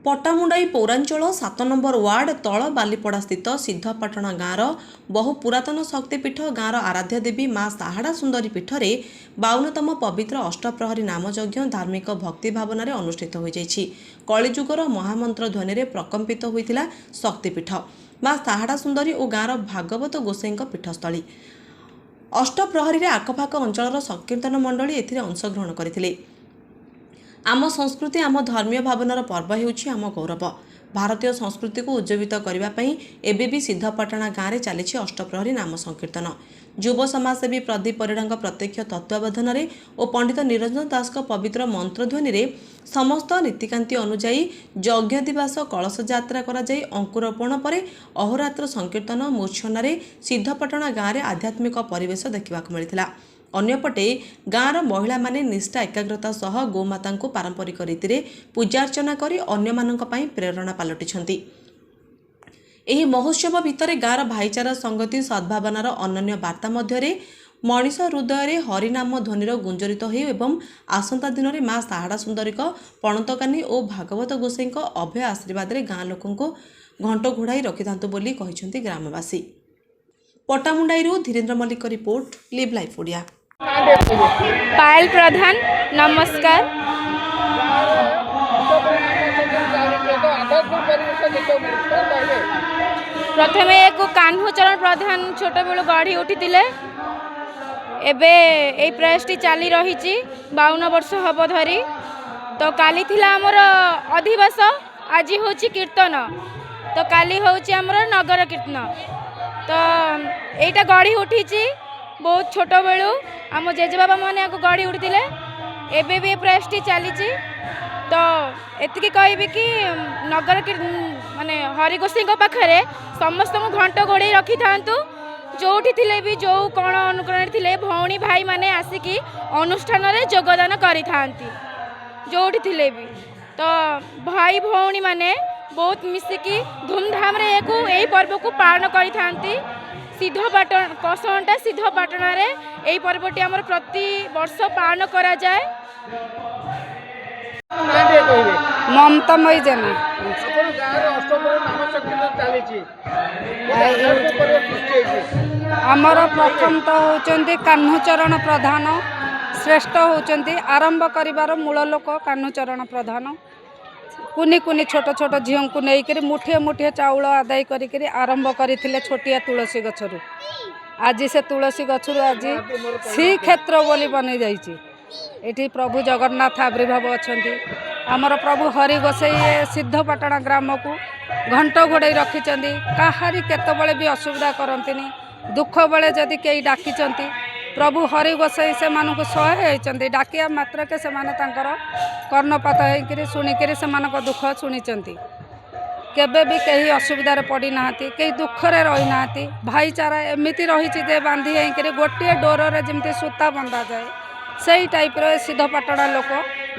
पट्टामुंडाई पौरांचल 7 number ward तल बालीपड़ा स्थित सिद्धपाटणा गाँवर बहु पुरातन शक्तिपीठ गाँवर आराध्य देवी माँ साहाड़ा सुंदरी पीठ में 52तम पवित्र अष्टप्रहरी नामयज्ञ धार्मिक भक्ति भावना अनुष्ठित हो कलिजुगर महामंत्र ध्वनि प्रकंपित होता शक्तिपीठ माँ साहाड़ा सुंदरी और गाँवर भागवत गोसाई पीठस्थली अष्टप्रहरी आखपाख अंचल संकीर्तन मंडली एथिरे अंशग्रहण करथिले। आम संस्कृति आम धर्मीय भावनार पर्व हेउछि आम गौरव। भारतीय संस्कृति को उज्जीवित करने एबी सिद्धपाटणा गाँव में चली अष्टप्रहरी नाम संकीर्तन। युव समाजसेवी प्रदीप परिड़ा प्रत्यक्ष तत्वावधान और पंडित निरंजन दास पवित्र मंत्रध्वनि समस्त नीतिकांति अनुजाई यज्ञ दिवस कलश यात्रा कराई अंकुरोपण पर अहोरात्र संकीर्तन मूर्छना सिद्धपाटणा गाँव में आध्यात्मिक परिवेश देखा मिलता। अन्यपटे गाँवर महिला माने निष्ठा एकाग्रता सह गोमाता को पारंपरिक रीति पूजार्चना करी अन्य मानक पई प्रेरणा पलटिछंती। एही महोत्सव भितर गाँवर भाईचारा संगति सद्भावनार अनन्य वार्ता मध्यरे मनीष हृदय हरिनाम ध्वनिर गुंजरित हो एवं आसंता दिन में माँ साहाड़ा सुंदरी पणतकानी और भागवत गोसाई अभय आशीर्वाद गाँ लोक घंट घोड़ाई रखि बोली कहिसेंती ग्रामवासी। पट्टामुंडाईरू Dhirendra Mallick report live life Odia. Payal Pradhan नमस्कार। प्रथमे एक कान्हूचरण प्रधान छोट बेलू गढ़ी उठी एबे ए प्रयासटी चली रही 52 वर्ष हम धरी। तो काली थिला आमर अधिवास आज हूँ कीर्तन तो काली हूँ आमर नगर कीर्तन। तो यहीटा गढ़ी उठी बहुत छोट बेलू आम जेजेबाबा मैंने गढ़ी उठी एबे भी प्रयासटी चली। तो एतिकी कहबी कि नगर माने हरिगोसाई पाखे समस्त घंट घोड़े रखि था जोठी थिले भी जो कण अनुकरण थिले भौणी भाई माने आसिकी अनुष्ठान रे योगदान करि थांती जोठी थिले भी। तो भाई भौणी माने बहुत मिसिकी धूमधाम रे यही पर्व को पालन करि थांती। सिद्धपाटण कसंटा सिद्धपाटणा रे यही पर्वटी आमर प्रति वर्ष पालन करा जाए। ममतामयी जेना आमर प्रथम तो होचंती कान्हूचरण प्रधान श्रेष्ठ होचंती आरंभ करिवार मूल लोक कान्हूचरण प्रधान कुनी कुनी छोट छोट झील को लेकर मुठिए मुठिए चाउल आदाय करी आरंभ करथिले छोटिया तुलसी गछरु। आज से तुलसी गछरु आज श्रीक्षेत्र बोली बनी जाइछि। एठी प्रभु जगन्नाथ आविर्भाव अछंती। आमर प्रभु हरि गोसाई सिद्धपाटणा ग्राम को घंट घोड़े रखिचंती। काहारी केतबेले भी असुविधा करंतिनी। दुख बेले जदि कई डाकिचंती प्रभु हरि गोसाई से मानक सहाय होती। डाकिया मात्रके से कर्णपात होकर शुणिकी से दुख शुणिचंती। केबे भी कहीं असुविधार पड़ी ना कहीं दुखरे रही ना। भाईचारा एमती रही बांधी होकर गोटे डोर जमी सूता बंधा जाए से टाइप सिद्धपाटणा लोक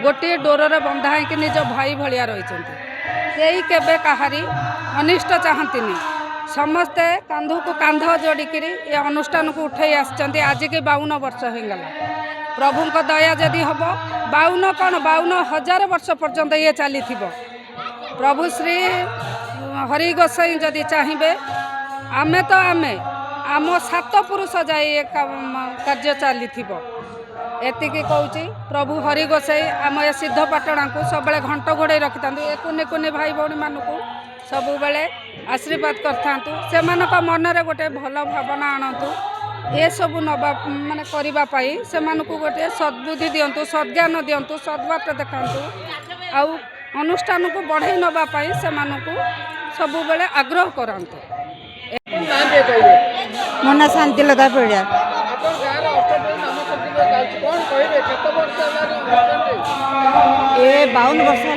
गोटे डोर बंधा होकर निज भाई भाया रही केबे कहारी अनिष्ट चाहती। समस्ते कांध को कांध जोड़िकी ये अनुष्ठान को उठे आसचंती। आज के 52 वर्ष होगला। प्रभु दया जदि हम 52 कौन 52,000 वर्ष पर्यंत ये चली प्रभु श्री हरि गोसाई जदि चाहिए आमे तो आमे आम 7 पुरुष जाए कार्य चली एतिकी कहूँ। प्रभु हरि गोसाई आम ये सिद्धपाटणा को सब घंट घोड़े रखि था कुने कुने भाई भौणी मानू सब बेले आशीर्वाद करथांतु से मनरे गोटे भल भावना आणतु ये सब नवा माने करिबा पाई से मानकु गोटे सद्बुद्धि दियंतु सद्ज्ञान दियंतु सद्वाट देखांतु आउ अनुष्ठान को बढ़ाई नवा पाई से मानकु सब बेले आग्रह करंतु। मना शांतिलता पड़ा ए 52 वर्ष है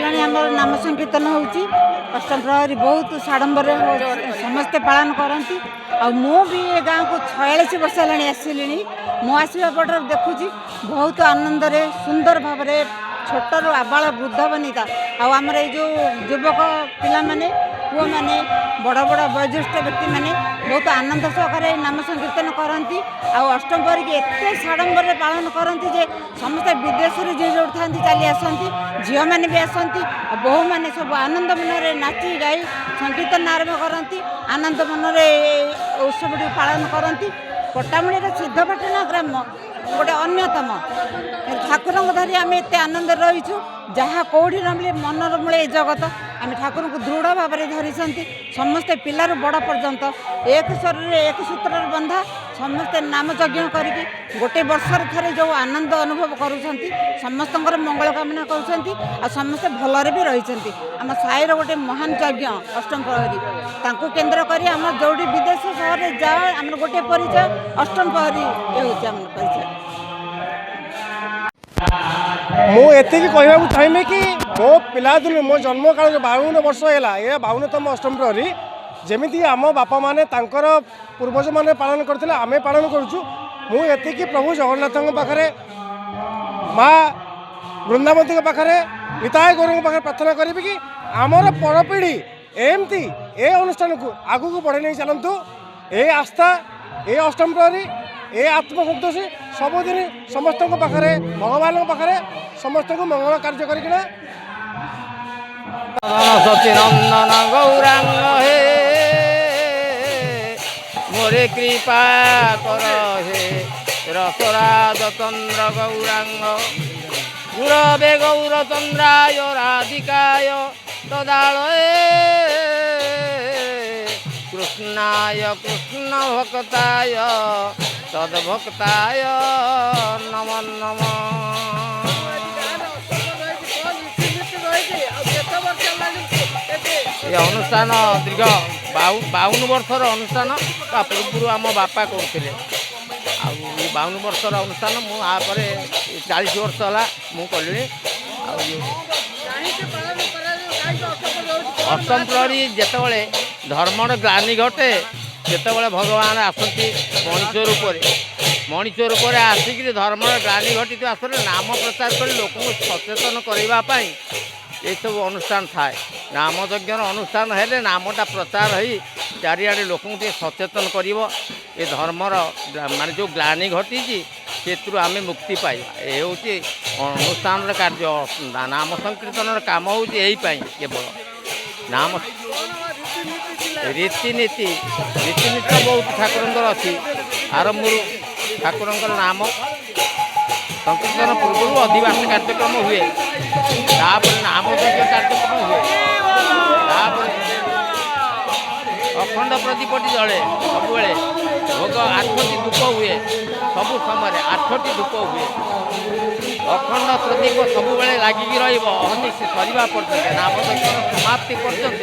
नाम संकीर्तन होची। अष्टप्रहरी बहुत साडंबर समस्ते पालन करती। मु भी ये गाँव को 46 वर्ष है आसिली। मो आसवा पटर देखुची बहुत आनंद रे सुंदर भाव छोटर आबाल वृद्ध बनिता आमर ये जो युवक पिला माने ପୁଅମାନେ ବଡ଼ ବଡ଼ ବୟୋଜ୍ୟେଷ୍ଠ ବ୍ୟକ୍ତିମାନେ ବହୁତ ଆନନ୍ଦ ସହକାରେ ନାମ ସଂକୀର୍ତ୍ତନ କରନ୍ତି। ଆଉ ଅଷ୍ଟମ ପ୍ରହରୀକି ଏତେ ସାଡ଼ମ୍ବରରେ ପାଳନ କରନ୍ତି ଯେ ସମସ୍ତେ ବିଦେଶରୁ ଯିଏ ଯୋଉଠି ଥାନ୍ତି ଚାଲି ଆସନ୍ତି, ଝିଅମାନେ ବି ଆସନ୍ତି, ଆଉ ବୋହୂମାନେ ସବୁ ଆନନ୍ଦ ମନରେ ନାଚି ଗାଇ ସଂକୀର୍ତ୍ତନ ଆରମ୍ଭ କରନ୍ତି, ଆନନ୍ଦ ମନରେ ଉତ୍ସବଟି ପାଳନ କରନ୍ତି। ପଟ୍ଟାମୁଣିର ସିଦ୍ଧପାଟଣା ଗ୍ରାମ ଗୋଟେ ଅନ୍ୟତମ ଠାକୁରଙ୍କ ଧରି ଆମେ ଏତେ ଆନନ୍ଦରେ ରହିଛୁ, ଯାହା କେଉଁଠି ନ ମିଳେ ମନର ମୂଳେ ଏ ଜଗତ। ଆମେ ଠାକୁରଙ୍କୁ ଦୃଢ଼ ଭାବରେ ଧରିଛନ୍ତି, ସମସ୍ତେ ପିଲାରୁ ବଡ଼ ପର୍ଯ୍ୟନ୍ତ ଏକ ସ୍ୱରରେ ଏକ ସୂତ୍ରରେ ବନ୍ଧା ସମସ୍ତେ ନାମ ଯଜ୍ଞ କରିକି ଗୋଟେ ବର୍ଷରେ ଥରେ ଯେଉଁ ଆନନ୍ଦ ଅନୁଭବ କରୁଛନ୍ତି, ସମସ୍ତଙ୍କର ମଙ୍ଗଳ କାମନା କରୁଛନ୍ତି, ଆଉ ସମସ୍ତେ ଭଲରେ ବି ରହିଛନ୍ତି। ଆମ ସାହିର ଗୋଟେ ମହାନ ଯଜ୍ଞ ଅଷ୍ଟମ ପ୍ରହରୀ, ତାଙ୍କୁ କେନ୍ଦ୍ର କରି ଆମର ଯେଉଁଠି ବିଦେଶ ସହରରେ ଯାଅ ଆମର ଗୋଟେ ପରିଚୟ ଅଷ୍ଟମ ପ୍ରହରୀ ହେଉଛି ଆମର ପରିଚୟ। ମୁଁ ଏତିକି କହିବାକୁ ଚାହିଁବି କି ମୋ ପିଲାଦିନୁ ମୋ ଜନ୍ମ କାଳରେ 52 ବର୍ଷ ହେଲା, ଏ 52ତମ ଅଷ୍ଟମ ପ୍ରହରୀ ଯେମିତି ଆମ ବାପାମାନେ ତାଙ୍କର ପୂର୍ବଜମାନେ ପାଳନ କରିଥିଲେ ଆମେ ପାଳନ କରୁଛୁ। ମୁଁ ଏତିକି ପ୍ରଭୁ ଜଗନ୍ନାଥଙ୍କ ପାଖରେ, ମା ବୃନ୍ଦାବତୀଙ୍କ ପାଖରେ, ନିତାଇ ଗୌରଙ୍କ ପାଖରେ ପ୍ରାର୍ଥନା କରିବି କି ଆମର ପରପିଢ଼ି ଏମିତି ଏ ଅନୁଷ୍ଠାନକୁ ଆଗକୁ ବଢ଼େଇ ନେଇ ଚାଲନ୍ତୁ। ଏ ଆସ୍ଥା, ଏ ଅଷ୍ଟମ ପ୍ରହରୀ, ଏ ଆତ୍ମସନ୍ତୋଷୀ ସବୁଦିନ ସମସ୍ତଙ୍କ ପାଖରେ, ଭଗବାନଙ୍କ ପାଖରେ ସମସ୍ତଙ୍କୁ ମଙ୍ଗଳ କାର୍ଯ୍ୟ କରିକିନା ସଚିନନ୍ଦନ ଗୌରାଙ୍ଗ ହେ ମୋରେ କୃପା କର ହେ ରସରାଜ ଚନ୍ଦ୍ର ଗୌରାଙ୍ଗ ଗୁରବେ ଗୌରଚନ୍ଦ୍ରାୟ ରାଧିକାୟ ତଦାଳয়ে কৃষ্ণায় কৃষ্ণ ভক্তায় তদ্ভক্তায় নম নম। ଏ ଅନୁଷ୍ଠାନ ଦୀର୍ଘ 52 ବର୍ଷର ଅନୁଷ୍ଠାନ। ତା ପୂର୍ବରୁ ଆମ ବାପା କରୁଥିଲେ। ଆଉ 52 ବର୍ଷର ଅନୁଷ୍ଠାନ, ମୁଁ ଆପରେ 40 ବର୍ଷ ହେଲା ମୁଁ କଲିଣି। ଆଉ ଅଷ୍ଟମ ପ୍ରହରୀ ଯେତେବେଳେ ଧର୍ମର ଗ୍ଲାନି ଘଟେ, ସେତେବେଳେ ଭଗବାନ ଆସନ୍ତି ମଣିଷ ରୂପରେ ଆସିକିରି ଧର୍ମର ଗ୍ଲାନି ଘଟିଥିବା ଆସରେ ନାମ ପ୍ରଚାର କରି ଲୋକଙ୍କୁ ସଚେତନ କରିବା ପାଇଁ ଏସବୁ ଅନୁଷ୍ଠାନ ଥାଏ। ନାମ ଯଜ୍ଞର ଅନୁଷ୍ଠାନ ହେଲେ ନାମଟା ପ୍ରଚାର ହେଇ ଚାରିଆଡ଼େ ଲୋକଙ୍କୁ ଟିକେ ସଚେତନ କରିବ। ଏ ଧର୍ମର ମାନେ ଯେଉଁ ଗ୍ଲାନି ଘଟିଛି ସେଥିରୁ ଆମେ ମୁକ୍ତି ପାଇବା। ଏ ହେଉଛି ଅନୁଷ୍ଠାନର କାର୍ଯ୍ୟ। ନାମ ସଂକୀର୍ତ୍ତନର କାମ ହେଉଛି ଏଇପାଇଁ କେବଳ। ନାମ ରୀତିନୀତି ବହୁତ ଠାକୁରଙ୍କର ଅଛି। ଆରମ୍ଭରୁ ଠାକୁରଙ୍କର ନାମ ସଂକୀର୍ତ୍ତନ ପୂର୍ବରୁ ଅଧିବାସ କାର୍ଯ୍ୟକ୍ରମ ହୁଏ, ତାପରେ ନାମ ଯଜ୍ଞ କାର୍ଯ୍ୟକ୍ରମ ହୁଏ, ତାପରେ ଅଖଣ୍ଡ ପ୍ରଦୀପଟି ଜଳେ ସବୁବେଳେ। ଭୋଗ 8ଟି ଧୂପ ହୁଏ, ସବୁ ସମୟରେ 8ଟି ଧୂପ ହୁଏ। ଅଖଣ୍ଡ ପ୍ରଦୀପ ସବୁବେଳେ ଲାଗିକି ରହିବ ଅହନିଶି ସରିବା ପର୍ଯ୍ୟନ୍ତ, ନାମ ଯଜ୍ଞର ସମାପ୍ତି ପର୍ଯ୍ୟନ୍ତ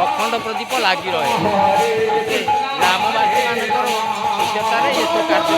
ଅଖଣ୍ଡ ପ୍ରଦୀପ ଲାଗି ରହେ। ଗ୍ରାମବାସୀମାନଙ୍କର ସେଠାରେ ଏସବୁ କାର୍ଯ୍ୟ